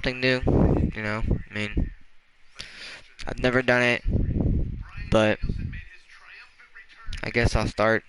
something new, you know. I mean, I've never done it, but I guess I'll start.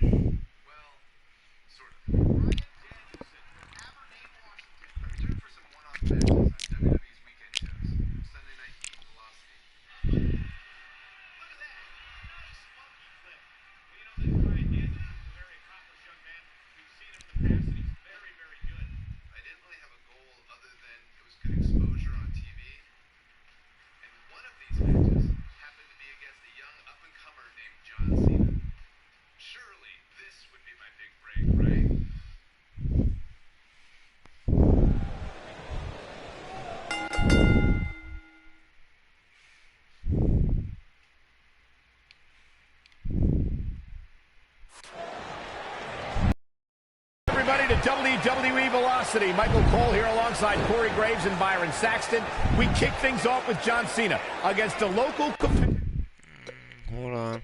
Everybody to WWE Velocity. Michael Cole here alongside Corey Graves and Byron Saxton. We kick things off with John Cena against a local competitor. Hold on.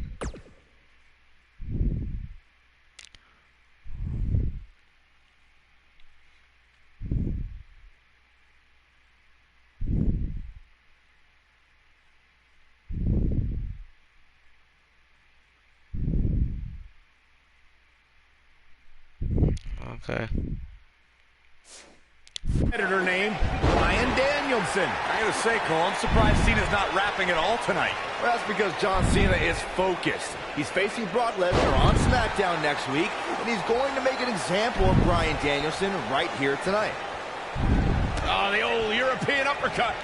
Okay. Editor named Bryan Danielson. I gotta say, Cole, I'm surprised Cena's not rapping at all tonight. Well, that's because John Cena is focused. He's facing Brock Lesnar on SmackDown next week, and he's going to make an example of Bryan Danielson right here tonight. Oh, the old European uppercut.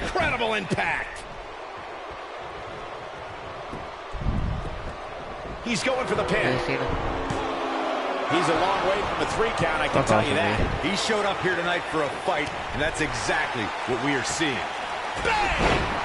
Incredible impact. He's going for the pin. He's a long way from a 3 count, I can tell you that. He showed up here tonight for a fight, and that's exactly what we are seeing. Bang!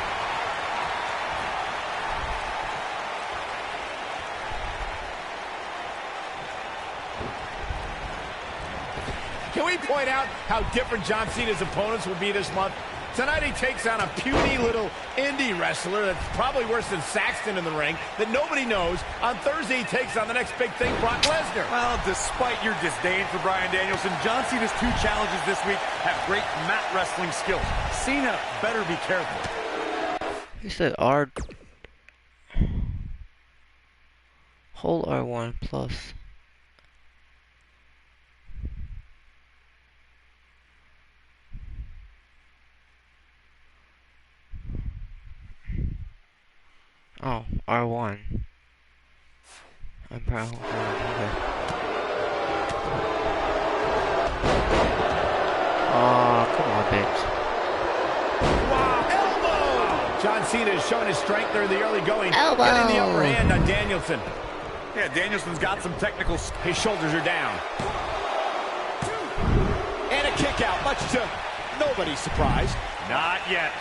Can we point out how different John Cena's opponents will be this month? Tonight he takes on a puny little indie wrestler that's probably worse than Saxton in the ring that nobody knows. On Thursday he takes on the next big thing, Brock Lesnar. Well, despite your disdain for Bryan Danielson, John Cena's 2 challenges this week have great mat wrestling skills. Cena better be careful. He said R. Hold R1 plus. Oh, R1. I'm proud. Okay. Oh, come on, bitch. Wow, elbow! John Cena is showing his strength there in the early going. Elbow! Getting the upper hand on Danielson. Yeah, Danielson's got some technical... His shoulders are down. And a kick out, much to nobody's surprise. Not yet.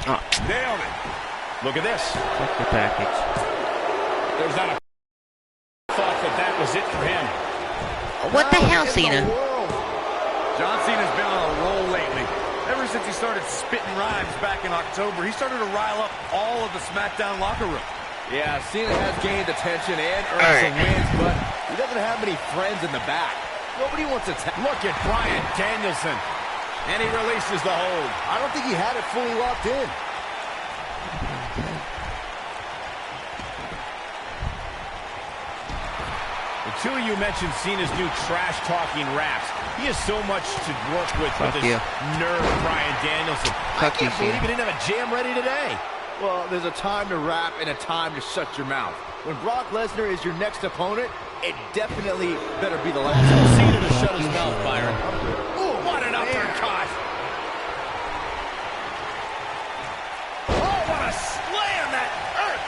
Oh. Nailed it. Look at this. Fuck the package. There's not a thought that was it for him. What the hell, Cena? John Cena's been on a roll lately. Ever since he started spitting rhymes back in October, he started to rile up all of the SmackDown locker room. Yeah, Cena has gained attention and earned some wins, but he doesn't have many friends in the back. Nobody wants to look at Bryan Danielson. And he releases the hold. I don't think he had it fully locked in. The two of you mentioned Cena's new trash-talking raps. He has so much to work with this nerve, Bryan Danielson. I can't believe he didn't have a jam ready today. Well, there's a time to rap and a time to shut your mouth. When Brock Lesnar is your next opponent, it definitely better be the last. Cena to shut his mouth, Byron. Oh, what an uppercut! Oh, what a slam that hurt!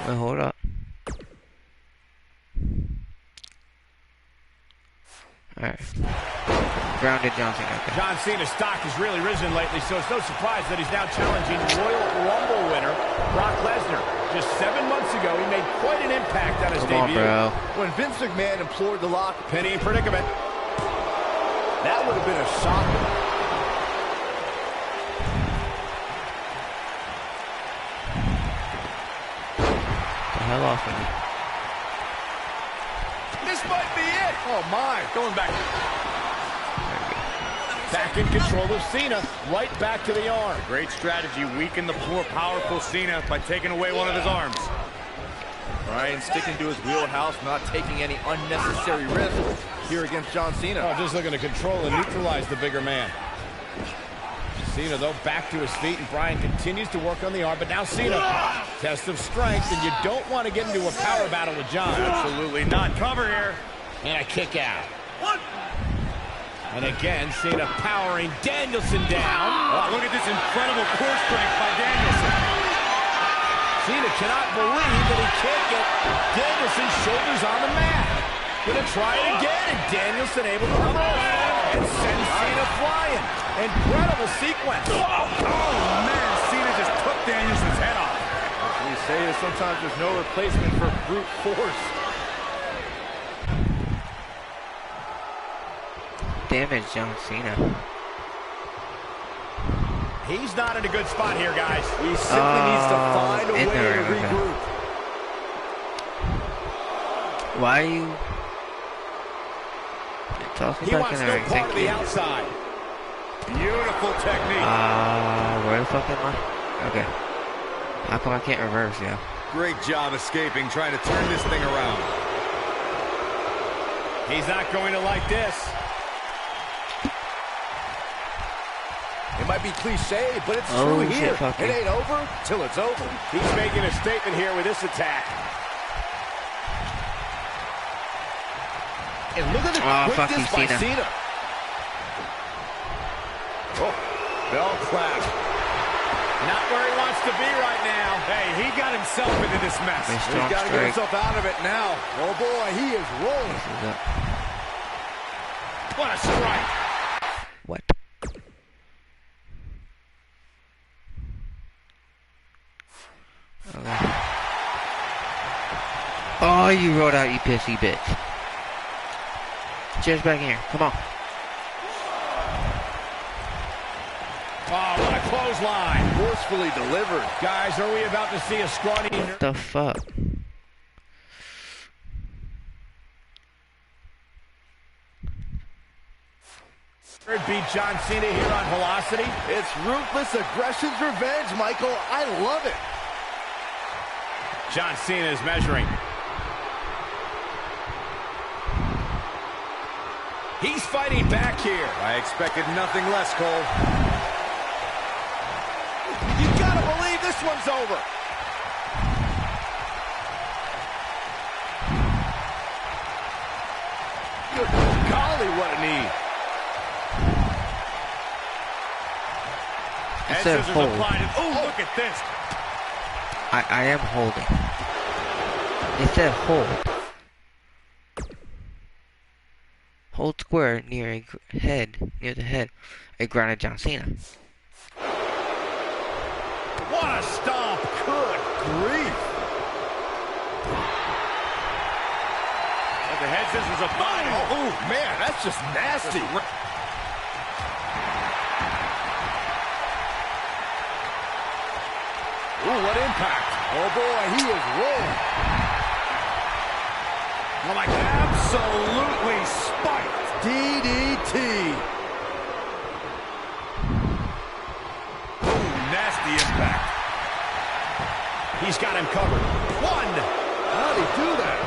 Wait, hold up. Alright. Grounded John Cena. Okay. John Cena's stock has really risen lately, so it's no surprise that he's now challenging Royal Rumble winner Brock Lesnar. Just 7 months ago, he made quite an impact on his debut. Come on, bro. When Vince McMahon implored the lock, penny predicament. been a shocker. The hell off of me. This might be it. Oh, my. Going back. Back in control of Cena. Right back to the arm. Great strategy. Weaken the more powerful Cena by taking away one of his arms. Bryan sticking to his wheelhouse, not taking any unnecessary risks here against John Cena. Oh, just looking to control and neutralize the bigger man. Cena, though, back to his feet, and Bryan continues to work on the arm, but now Cena, test of strength, and you don't want to get into a power battle with John. Absolutely not. Cover here. And a kick out. And again, Cena powering Danielson down. Oh, look at this incredible core strength by Danielson. Cena cannot believe that he can't get Danielson's shoulders on the mat. Gonna try it again, and Danielson able to reverse and send Cena flying. Incredible sequence. Oh, man, Cena just took Danielson's head off. As we say, sometimes there's no replacement for brute force. Damage John Cena. He's not in a good spot here, guys. He simply needs to find a way to okay. regroup. Why are you talking He back wants in no there? part of the outside. Beautiful technique. Where the fuck am I? Okay. How come I can't reverse, yeah? Great job escaping, trying to turn this thing around. He's not going to like this. It might be cliche, but it's Oh, true shit, here. fuck It me. ain't over till it's over. He's making a statement here with this attack. And look at the fuck quickness you, by Cena. Cena. Oh, bell clap. Not where he wants to be right now. Hey, he got himself into this mess. Nice He's strong got to get strike. himself out of it now. Oh, boy, he is rolling. This is up. What a strike. What? Okay. Oh, you rolled out, you pissy bitch. Cheers back here. Come on. Oh, what a clothesline. Forcefully delivered. Guys, are we about to see a scrawny... What the fuck? beat John Cena here on Velocity? It's ruthless aggression's revenge, Michael. I love it. John Cena is measuring. He's fighting back here. I expected nothing less, Cole. You gotta believe this one's over. Good golly, what a knee. It Head said scissors hold. applied. And, oh, look at this. I am holding. It said hold. Hold square near the head. It grounded John Cena. What a stomp. Good grief. And the head scissors applied. Oh, man, that's just nasty. Ooh, what impact. Oh, boy, he is rolling. Oh, my God. Absolutely spiked. DDT. Ooh, nasty impact. He's got him covered. One. How'd he do that?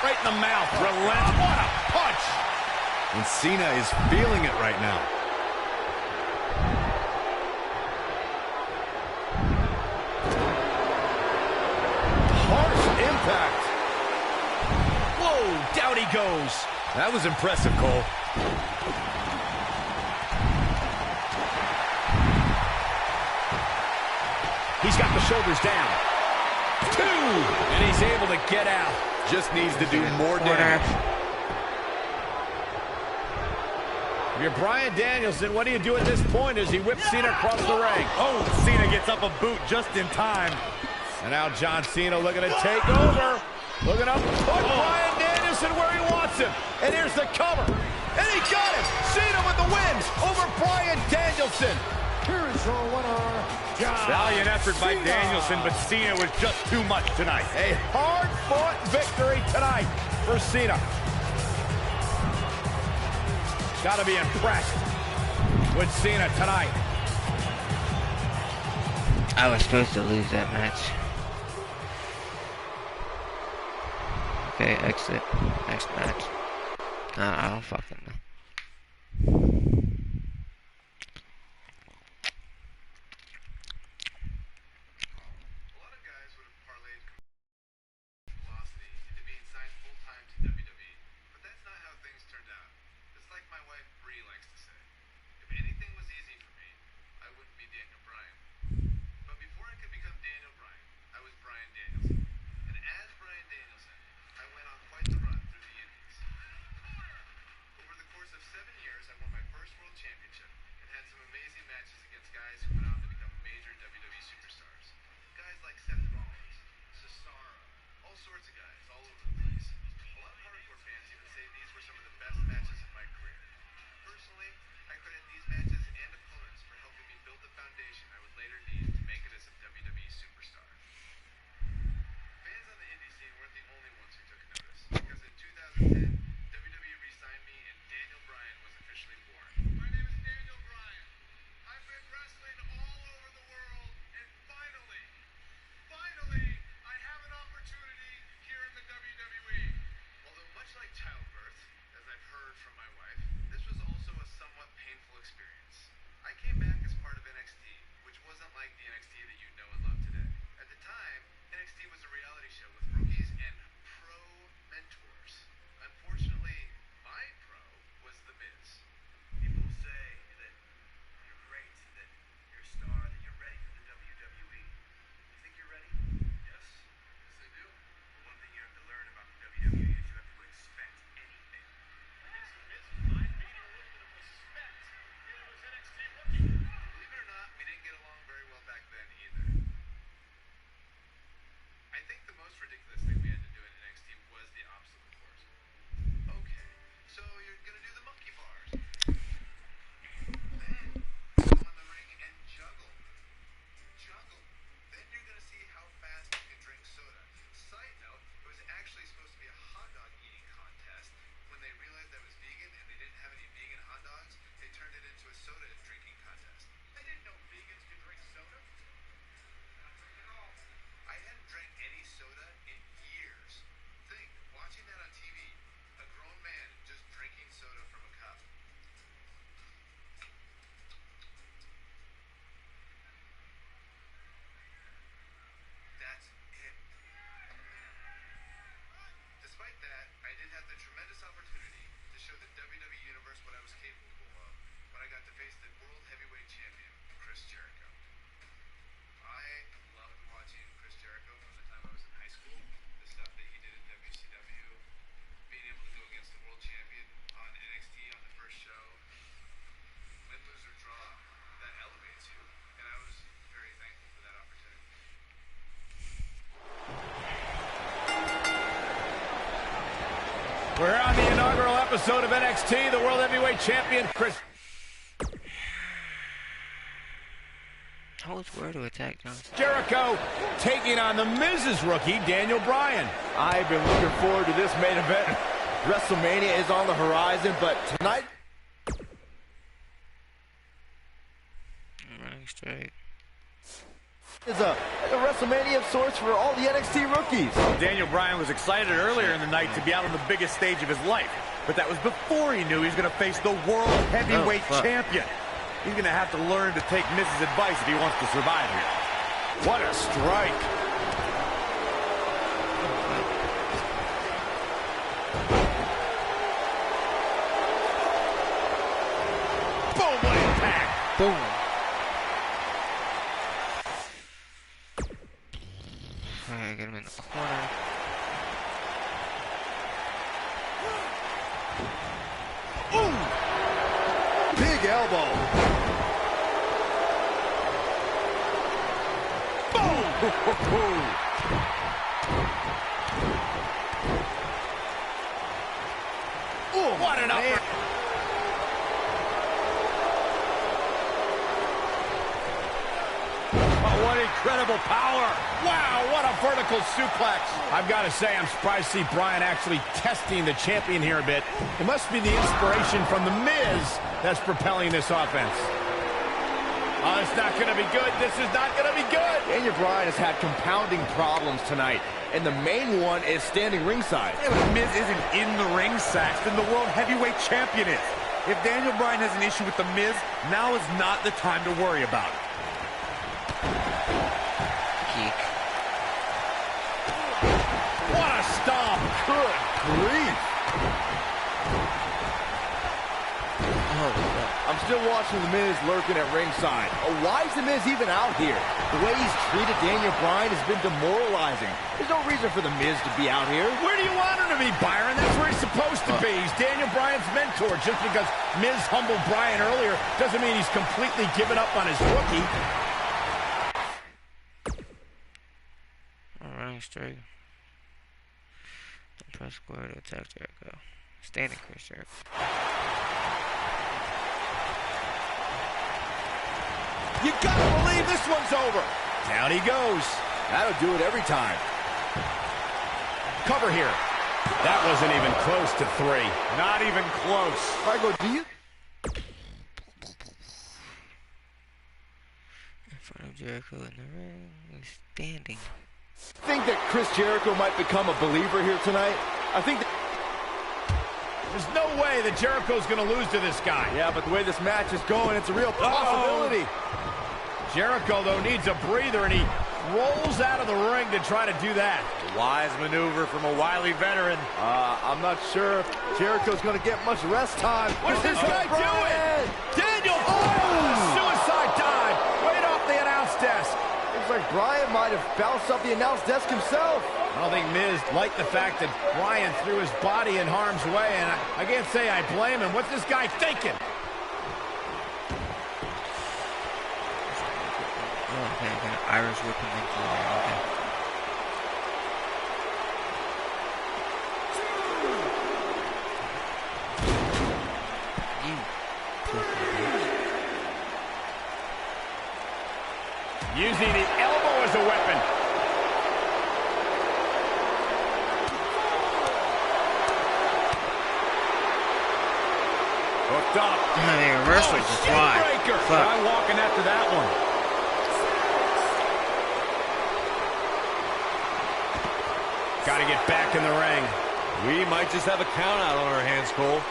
Right in the mouth. Relent. What a punch. And Cena is feeling it right now. Harsh impact. Whoa, down he goes. That was impressive, Cole. He's got the shoulders down. Two. And he's able to get out. Just needs to do more damage. If you're Bryan Danielson, what do you do at this point as he whips Cena across the ring? Oh, Cena gets up a boot just in time. And now John Cena looking to take over. Looking up, put Bryan Danielson where he wants him. And here's the cover. And he got him. Cena with the win over Bryan Danielson. Here is your winner, John Valiant effort by Cena. Danielson, but Cena was just too much tonight. A hard-fought victory tonight for Cena. Got to be impressed with Cena tonight. I was supposed to lose that match. Okay, exit. Next match. I don't fucking know. We're on the inaugural episode of NXT. The World Heavyweight Champion, Chris Hold square to attack, John. Jericho, taking on the Miz's rookie, Daniel Bryan. I've been looking forward to this main event. WrestleMania is on the horizon, but tonight Running straight. is a WrestleMania of sorts for all the NXT rookies. Daniel Bryan was excited earlier in the night to be out on the biggest stage of his life, but that was before he knew he was going to face the World Heavyweight Champion. He's going to have to learn to take Miz's advice if he wants to survive here. What a strike. Boom, what impact. Boom. Alright, get him in the corner. Big elbow. Boom. Ooh, what an upper. Oh, what incredible power. Wow, what a vertical suplex. I've got to say, I'm surprised to see Bryan actually testing the champion here a bit. It must be the inspiration from The Miz that's propelling this offense. Oh, it's not going to be good. This is not going to be good. Daniel Bryan has had compounding problems tonight, and the main one is standing ringside. Yeah, but Miz isn't in the ring, Saxton. The World Heavyweight Champion is. If Daniel Bryan has an issue with The Miz, now is not the time to worry about it. Geek. What a stomp. Good grief. Oh, fuck. I'm still watching The Miz lurking at ringside. Oh, why is The Miz even out here? The way he's treated Daniel Bryan has been demoralizing. There's no reason for The Miz to be out here. Where do you want him to be, Byron? That's where he's supposed to be. He's Daniel Bryan's mentor. Just because Miz humbled Bryan earlier doesn't mean he's completely given up on his rookie. Running straight. Press square to attack Jericho. Standing Chris Jericho. You gotta believe this one's over. Down he goes. That'll do it every time. Cover here. That wasn't even close to 3. Not even close. Michael, do you In front of Jericho in the ring. He's standing. think that Chris Jericho might become a believer here tonight? I think that... There's no way that Jericho's going to lose to this guy. Yeah, but the way this match is going, it's a real possibility. Jericho, though, needs a breather, and he rolls out of the ring to try to do that. Wise maneuver from a wily veteran. I'm not sure if Jericho's going to get much rest time. What's this guy doing? Daniel Bryan, suicide dive, right off the announce desk. Looks like Bryan might have bounced off the announce desk himself. I don't think Miz liked the fact that Bryan threw his body in harm's way, and I can't say I blame him. What's this guy thinking? Oh, okay, I got an Irish whipping into there. Okay. You pussy bitch. Using the elbow as a weapon. Hooked up. Hey, reversal to fly. Breaker. Fuck. Try walking after that one. Got to get back in the ring. We might just have a count out on our hands, Cole.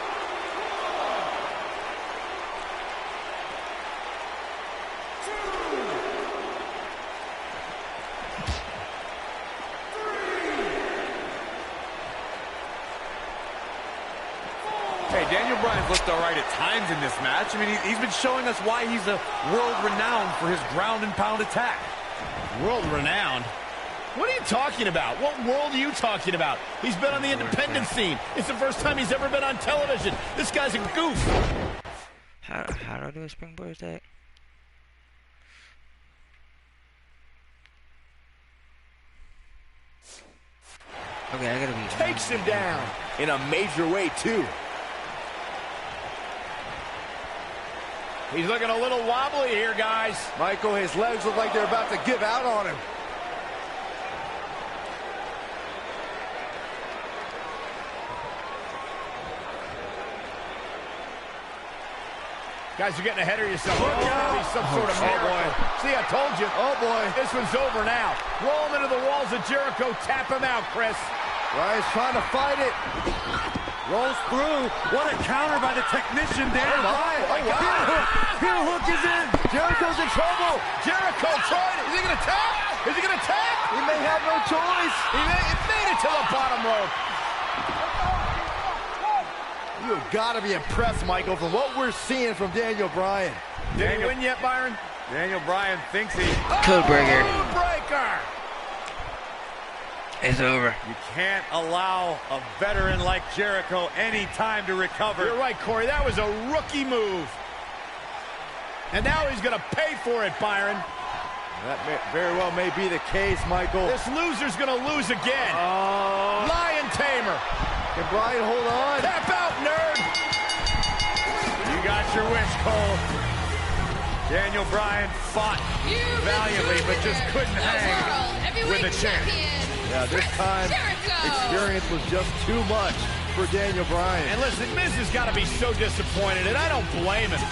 Hey, Daniel Bryan's looked all right at times in this match. I mean, he's been showing us why he's a world-renowned for his ground and pound attack. World-renowned? What are you talking about? What world are you talking about? He's been on the independent scene. It's the first time he's ever been on television. This guy's a goof. How do I do a springboard attack? Okay, I gotta be... Takes him down. In a major way, too. He's looking a little wobbly here, guys. Michael, his legs look like they're about to give out on him. Guys, you're getting ahead of yourself. There's gonna be some sort of miracle. See, I told you. Oh, boy. This one's over now. Roll him into the walls of Jericho. Tap him out, Chris. Bryan's trying to fight it. Rolls through. What a counter by the technician, Daniel Bryan. Oh, wow. Heel hook is in. Jericho's in trouble. Jericho tried it. Is he going to tap? Is he going to tap? He may have no choice. He made it to the bottom rope. You've got to be impressed, Michael, from what we're seeing from Daniel Bryan. Did he win yet, Byron? Daniel Bryan thinks he... Codebreaker. Codebreaker. It's over. You can't allow a veteran like Jericho any time to recover. You're right, Corey. That was a rookie move. And now he's going to pay for it, Byron. That very well may be the case, Michael. This loser's gonna lose again. Lion Tamer. Can Bryan hold on? Tap out, nerd. You got your wish, Cole. Daniel Bryan fought valiantly, but just couldn't hang with a champ. Yeah, this time, experience was just too much for Daniel Bryan. And listen, Miz has got to be so disappointed, and I don't blame him.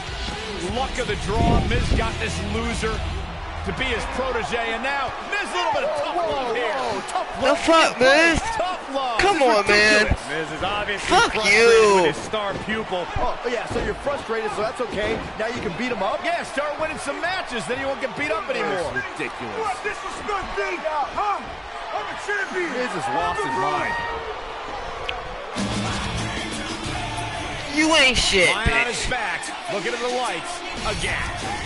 Luck of the draw, Miz got this loser to be his protege, and now Miz, a little bit of tough love here. Tough The love. fuck, Miz? Tough love. Come on, man. Miz is obviously Fuck frustrated you. with his star pupil. Oh, yeah, so you're frustrated, so that's okay. Now you can beat him up? Yeah, start winning some matches, then you won't get beat up anymore. That's ridiculous. What disrespect me? Huh? I'm a champion. Miz has lost his mind. You ain't shit, Lying on his bitch. back, looking at the lights again.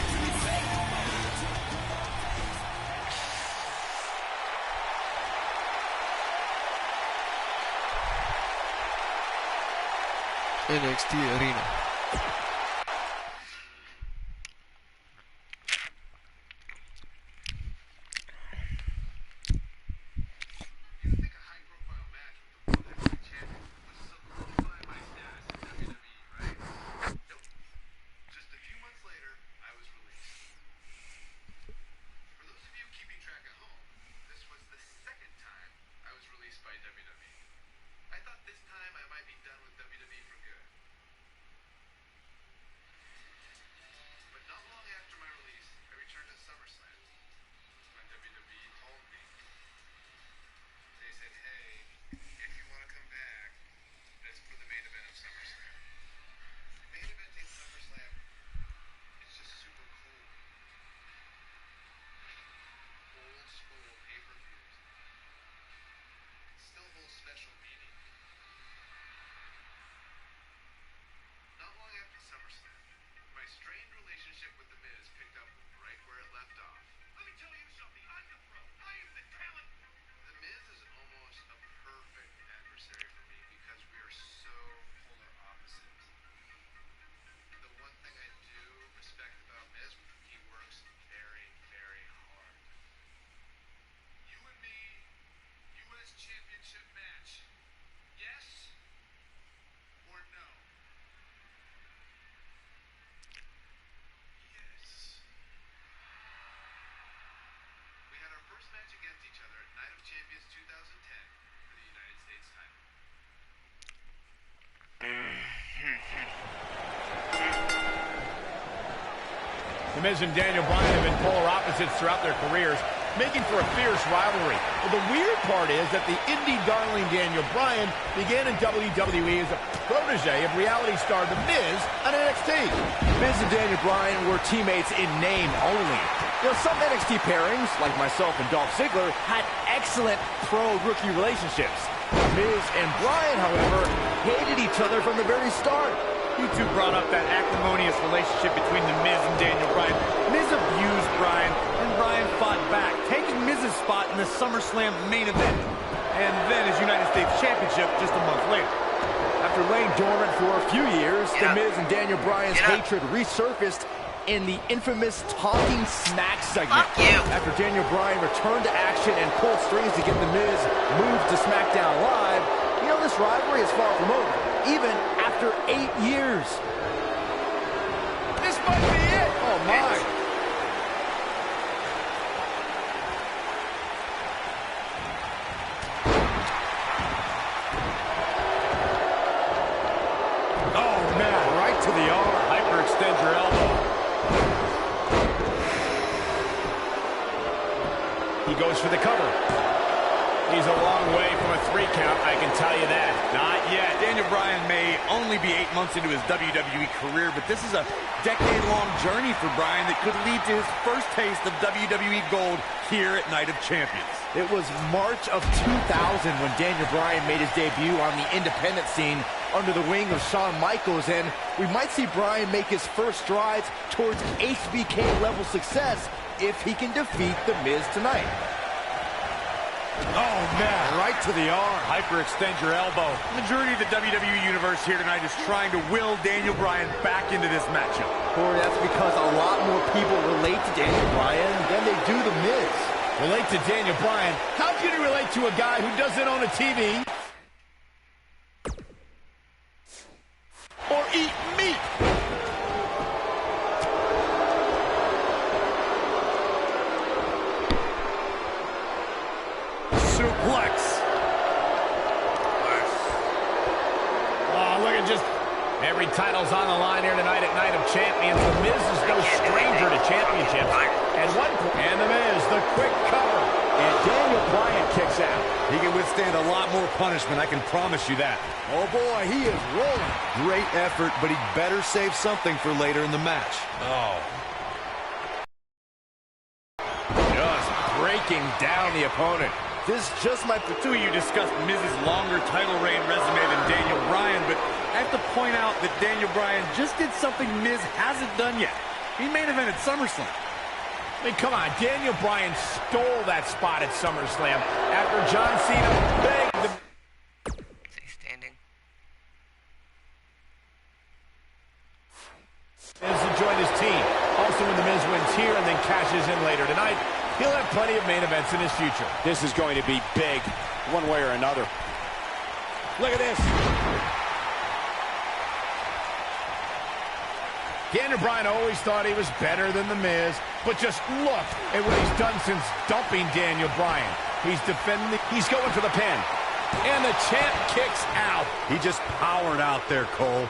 NXT Arena. The Miz and Daniel Bryan have been polar opposites throughout their careers, making for a fierce rivalry. Well, the weird part is that the indie darling Daniel Bryan began in WWE as a protege of reality star The Miz on NXT. Miz and Daniel Bryan were teammates in name only. You know, some NXT pairings, like myself and Dolph Ziggler, had excellent pro-rookie relationships. Miz and Bryan, however, hated each other from the very start. You two brought up that acrimonious relationship between The Miz and Daniel Bryan. Miz abused Bryan, and Bryan fought back, taking Miz's spot in the SummerSlam main event, and then his United States Championship just a month later. After laying dormant for a few years, The Miz and Daniel Bryan's hatred resurfaced in the infamous Talking Smack segment. Fuck you. After Daniel Bryan returned to action and pulled strings to get The Miz moved to SmackDown Live, you know, this rivalry is far from over, even after 8 years. This might be it. Oh, my. Oh, man, right to the arm. Hyperextend your elbow. He goes for the cover. He's a long way from a 3 count, I can tell you that. Not yet. Daniel Bryan may only be 8 months into his WWE career, but this is a decade-long journey for Bryan that could lead to his first taste of WWE gold here at Night of Champions. It was March of 2000 when Daniel Bryan made his debut on the independent scene under the wing of Shawn Michaels, and we might see Bryan make his first strides towards HBK-level success if he can defeat The Miz tonight. Oh, man, right to the arm. Hyperextend your elbow. The majority of the WWE Universe here tonight is trying to will Daniel Bryan back into this matchup. Corey, that's because a lot more people relate to Daniel Bryan than they do The Miz. Relate to Daniel Bryan? How can you relate to a guy who doesn't own a TV? Or eat meat? Suplex. Oh, look at just every title's on the line here tonight at Night of Champions. The Miz is no stranger to championships. At one point, and The Miz, the quick cover. And Daniel Bryan kicks out. He can withstand a lot more punishment, I can promise you that. Oh boy, he is rolling. Great effort, but he better save something for later in the match. Oh. Just breaking down the opponent. This just might be... Two of you discussed Miz's longer title reign resume than Daniel Bryan, but I have to point out that Daniel Bryan just did something Miz hasn't done yet. He main evented SummerSlam. I mean, come on, Daniel Bryan stole that spot at SummerSlam after John Cena begged the... Is he standing? Miz to join his team. Also, when The Miz wins here and then cashes in later tonight, he'll have plenty of main events in his future. This is going to be big, one way or another. Look at this. Daniel Bryan always thought he was better than The Miz, but just look at what he's done since dumping Daniel Bryan. He's defending, he's going for the pin, and the champ kicks out. He just powered out there, Cole.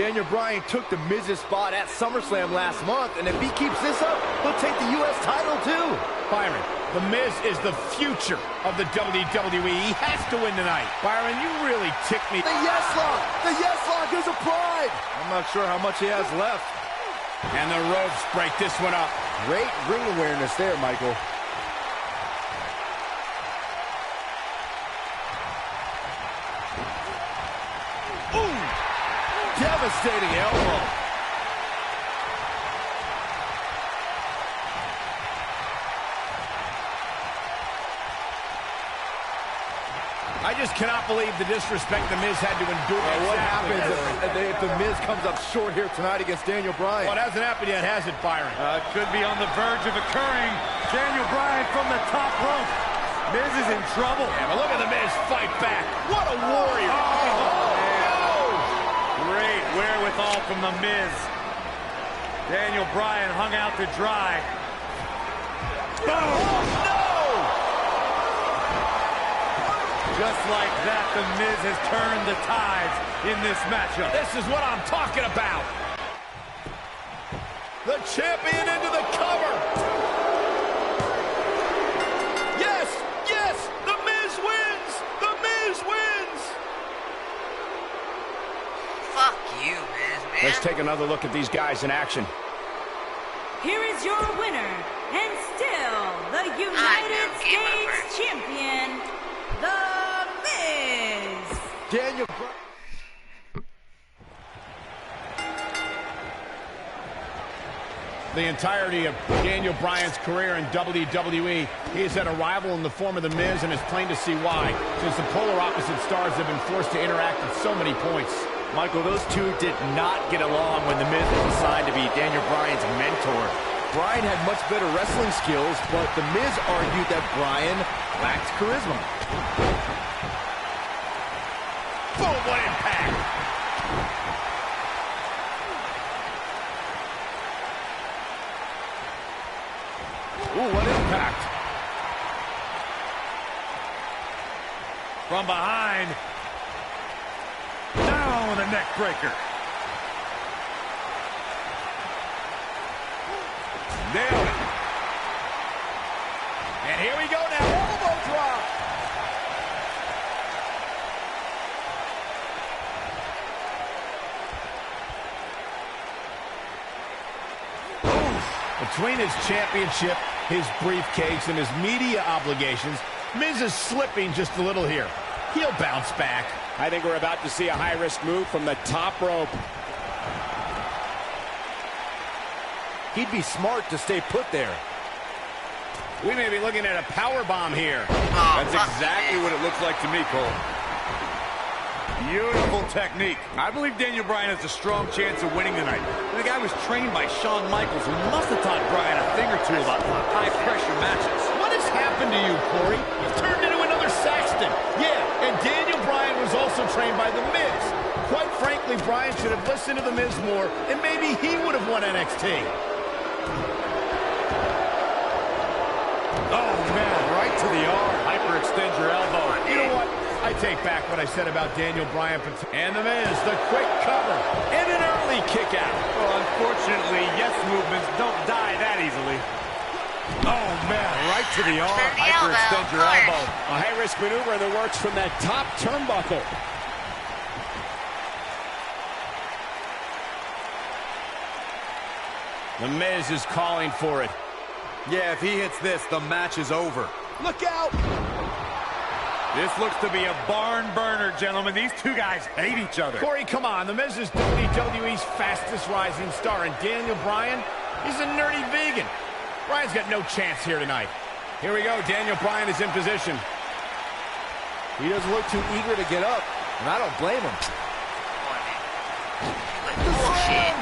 Daniel Bryan took The Miz's spot at SummerSlam last month, and if he keeps this up, he'll take the U.S. title too. Byron, The Miz is the future of the WWE. He has to win tonight. Byron, you really ticked me. The yes lock! The yes lock is applied! I'm not sure how much he has left. And the ropes break this one up. Great ring awareness there, Michael. Ooh! Devastating elbow. I just cannot believe the disrespect The Miz had to endure. What happens if The Miz comes up short here tonight against Daniel Bryan? Well, it hasn't happened yet, has it, Byron? Could be on the verge of occurring. Daniel Bryan from the top rope. Miz is in trouble. Yeah, but look at The Miz fight back. What a warrior. Great wherewithal from The Miz. Daniel Bryan hung out to dry. Oh, no! Just like that, The Miz has turned the tides in this matchup. This is what I'm talking about. The champion into the cover. Yes, yes, The Miz wins. The Miz wins. Fuck you, Miz, man. Let's take another look at these guys in action. Here is your winner, and still the United States champion, The Miz. Daniel The entirety of Daniel Bryan's career in WWE, he has had a rival in the form of The Miz, and it's plain to see why, since the polar opposite stars have been forced to interact at so many points. Michael, those two did not get along when The Miz was assigned to be Daniel Bryan's mentor. Bryan had much better wrestling skills, but The Miz argued that Bryan lacked charisma. Boom, what impact! Ooh, what impact! From behind. Down with a neck breaker. Nailed it. And here we go now. Elbow drop. Between his championship, his briefcase, and his media obligations, Miz is slipping just a little here. He'll bounce back. I think we're about to see a high-risk move from the top rope. He'd be smart to stay put there. We may be looking at a power bomb here. That's exactly what it looks like to me, Cole. Beautiful technique. I believe Daniel Bryan has a strong chance of winning tonight. The guy was trained by Shawn Michaels, who must have taught Bryan a thing or two about high-pressure matches. What has happened to you, Corey? You've turned into another Saxton. Yeah, and Daniel Bryan was also trained by The Miz. Quite frankly, Bryan should have listened to The Miz more, and maybe he would have won NXT. Oh, man, right to the arm. Hyperextend your elbow. You know what? I take back what I said about Daniel Bryan. And The Miz, the quick cover, and an early kick out. Well, unfortunately, yes movements don't die that easily. Oh, man, right to the arm. Hyperextend your elbow. A high-risk maneuver in the works from that top turnbuckle. The Miz is calling for it. Yeah, if he hits this, the match is over. Look out! This looks to be a barn burner, gentlemen. These two guys hate each other. Corey, come on. The Miz is WWE's fastest rising star, and Daniel Bryan, he's a nerdy vegan. Bryan's got no chance here tonight. Here we go. Daniel Bryan is in position. He doesn't look too eager to get up, and I don't blame him. Bullshit.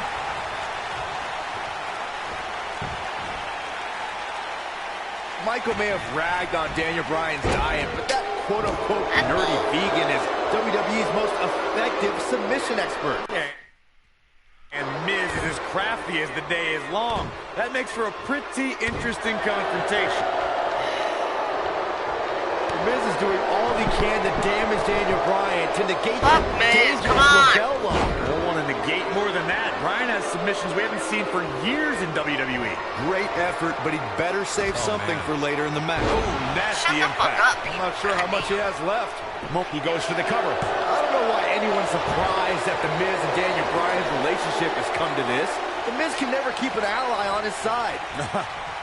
Michael may have ragged on Daniel Bryan's diet, but that quote-unquote nerdy vegan is WWE's most effective submission expert. And Miz is as crafty as the day is long. That makes for a pretty interesting confrontation. Miz is doing all he can to damage Daniel Bryan, to negate Fuck, the Miz, dangerous come on. lapel lock. Don't want to negate more than that. Bryan has submissions we haven't seen for years in WWE. Great effort, but he'd better save something for later in the match. Oh, that's Shut the the fuck impact. up, I'm not sure how much he has left. He goes for the cover. I don't know why anyone's surprised that the Miz and Daniel Bryan's relationship has come to this. The Miz can never keep an ally on his side.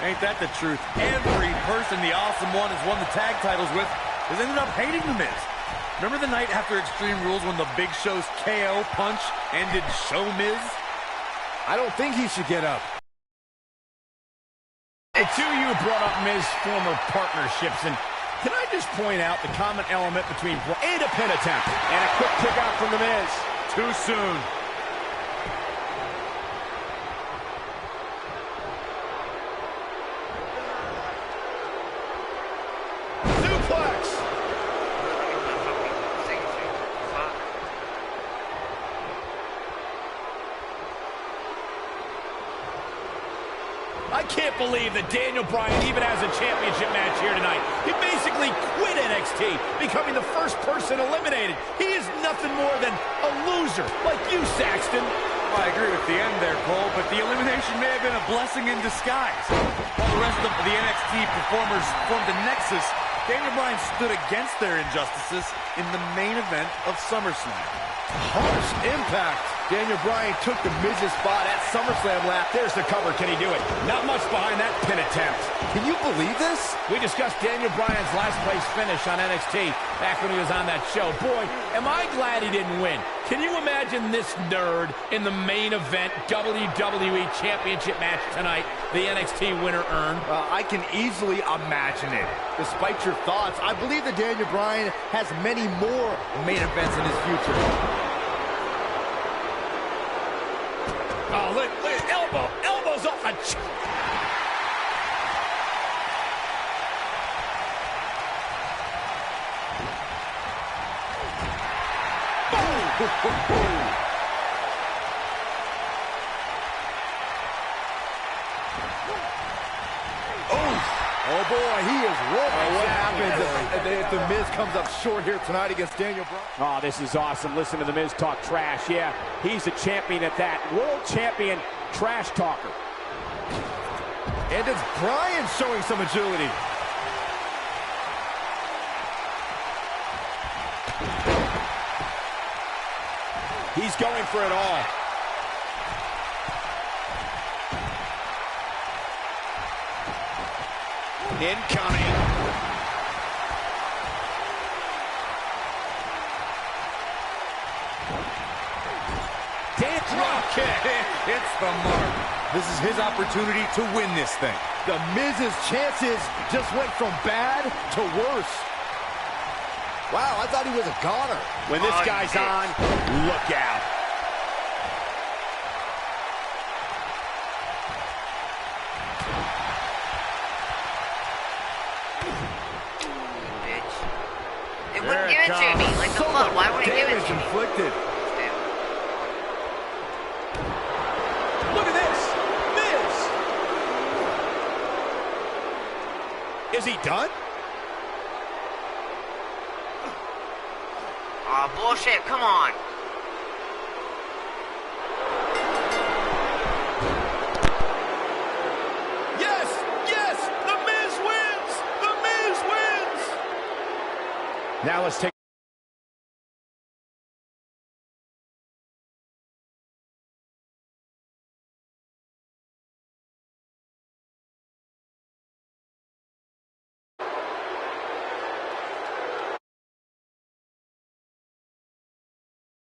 Ain't that the truth? Every person the Awesome One has won the tag titles with has ended up hating The Miz. Remember the night after Extreme Rules when the Big Show's KO punch ended Show Miz? I don't think he should get up. The two of you brought up Miz's former partnerships, and can I just point out the common element between and a pin attempt And a quick kick out from The Miz. Too soon. suplex. I can't believe that Daniel Bryan even has a championship match here tonight. He basically quit NXT, becoming the first person eliminated. He is nothing more than a loser, like you, Saxton. Well, I agree with the end there, Cole, but the elimination may have been a blessing in disguise. While the rest of the NXT performers formed a nexus, Daniel Bryan stood against their injustices in the main event of SummerSlam. Harsh impact. Daniel Bryan took the Miz's spot at SummerSlam last. There's the cover. Can he do it? Not much behind that pin attempt. Can you believe this? We discussed Daniel Bryan's last place finish on NXT back when he was on that show. Boy, am I glad he didn't win. Can you imagine this nerd in the main event WWE Championship match tonight the NXT winner earned? I can easily imagine it. Despite your thoughts, I believe that Daniel Bryan has many more main events in his future. Oh, look, elbows off a... Oh boy, he is rolling. What happens if the Miz comes up short here tonight against Daniel Bryan? Oh, this is awesome. Listen to The Miz talk trash. Yeah, he's a champion at that. World champion trash talker. And it's Bryan showing some agility. He's going for it all. Incoming. Drop kick. hits the mark. This is his opportunity to win this thing. The Miz's chances just went from bad to worse. Wow, I thought he was a goner. When this guy's on, look out. It wouldn't give it to me. Like the fuck, why would it give it to me? Inflicted. Look at this. Miz. Is he done? Aw, bullshit, come on. Yes, yes, The Miz wins. The Miz wins. Now let's take